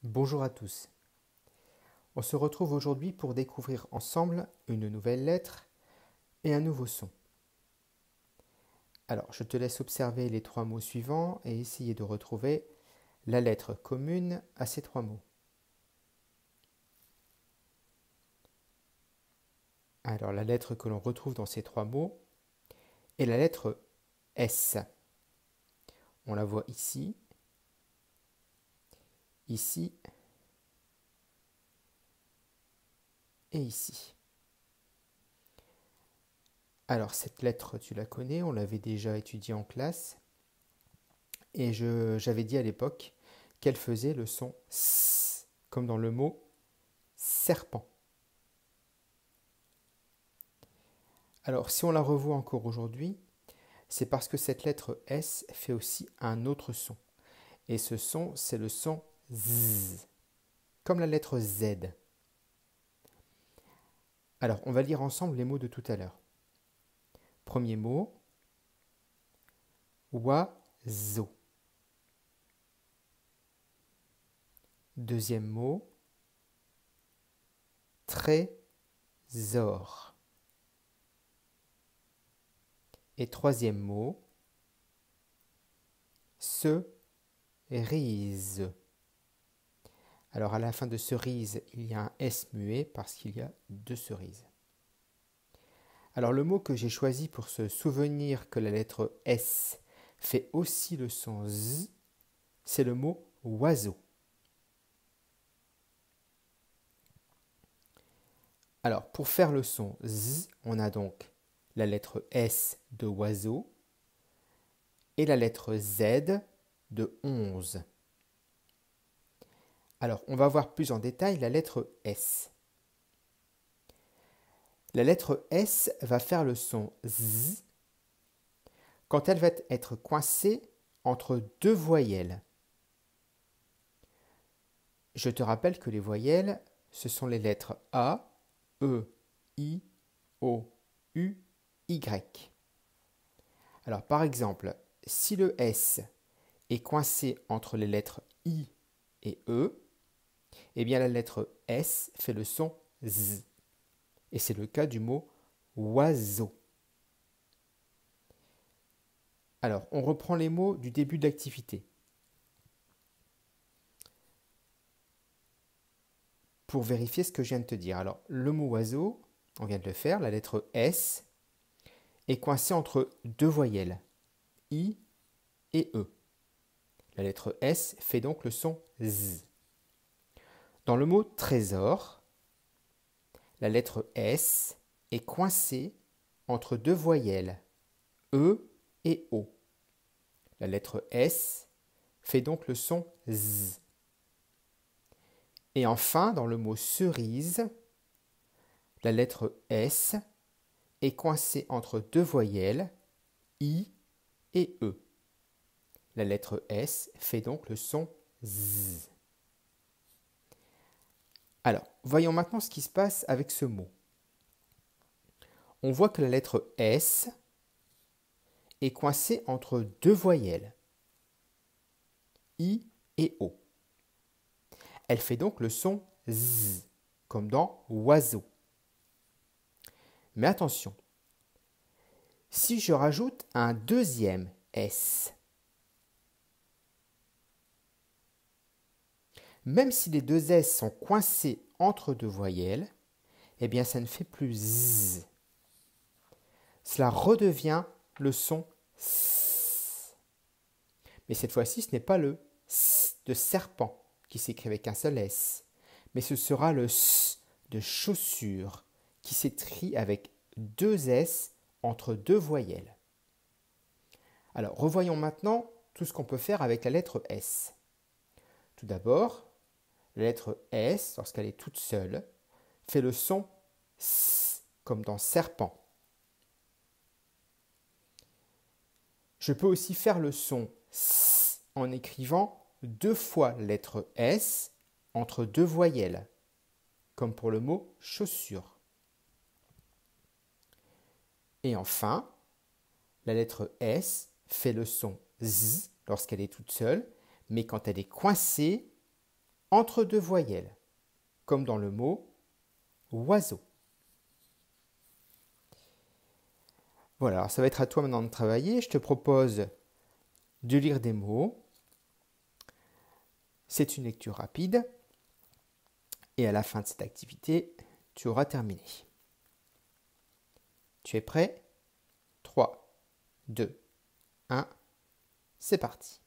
Bonjour à tous. On se retrouve aujourd'hui pour découvrir ensemble une nouvelle lettre et un nouveau son. Alors, je te laisse observer les trois mots suivants et essayer de retrouver la lettre commune à ces trois mots. Alors, la lettre que l'on retrouve dans ces trois mots est la lettre S. On la voit ici, ici et ici. Alors, cette lettre, tu la connais, on l'avait déjà étudiée en classe. Et j'avais dit à l'époque qu'elle faisait le son S, comme dans le mot serpent. Alors, si on la revoit encore aujourd'hui, c'est parce que cette lettre S fait aussi un autre son. Et ce son, c'est le son Z, comme la lettre Z. Alors, on va lire ensemble les mots de tout à l'heure. Premier mot, oiseau. Deuxième mot, trésor. Et troisième mot, cerise. Alors à la fin de cerise, il y a un S muet parce qu'il y a deux cerises. Alors le mot que j'ai choisi pour se souvenir que la lettre S fait aussi le son Z, c'est le mot oiseau. Alors pour faire le son Z, on a donc la lettre S de oiseau et la lettre Z de 11. Alors on va voir plus en détail la lettre S. La lettre S va faire le son Z quand elle va être coincée entre deux voyelles. Je te rappelle que les voyelles, ce sont les lettres A, E, I, O, U, Y. Alors par exemple, si le S est coincé entre les lettres I et E, eh bien la lettre S fait le son Z. Et c'est le cas du mot oiseau. Alors, on reprend les mots du début de l'activité. Pour vérifier ce que je viens de te dire. Alors, le mot oiseau, on vient de le faire, la lettre S est coincée entre deux voyelles, I et E. La lettre S fait donc le son Z. Dans le mot trésor, la lettre S est coincée entre deux voyelles, E et O. La lettre S fait donc le son Z. Et enfin, dans le mot cerise, la lettre S est coincée entre deux voyelles, I et E. La lettre S fait donc le son Z. Alors, voyons maintenant ce qui se passe avec ce mot. On voit que la lettre S est coincée entre deux voyelles, I et O. Elle fait donc le son Z, comme dans oiseau. Mais attention, si je rajoute un deuxième S, même si les deux S sont coincés entre deux voyelles, eh bien ça ne fait plus Z. Cela redevient le son S. Mais cette fois-ci, ce n'est pas le S de serpent qui s'écrit avec un seul S, mais ce sera le S de chaussure qui s'écrit avec deux S entre deux voyelles. Alors, revoyons maintenant tout ce qu'on peut faire avec la lettre S. Tout d'abord, la lettre S, lorsqu'elle est toute seule, fait le son S, comme dans serpent. Je peux aussi faire le son S en écrivant deux fois la lettre S entre deux voyelles, comme pour le mot chaussure. Et enfin, la lettre S fait le son Z lorsqu'elle est toute seule, mais quand elle est coincée entre deux voyelles, comme dans le mot oiseau. Voilà, alors ça va être à toi maintenant de travailler. Je te propose de lire des mots. C'est une lecture rapide. Et à la fin de cette activité, tu auras terminé. Tu es prêt? 3, 2, 1, c'est parti.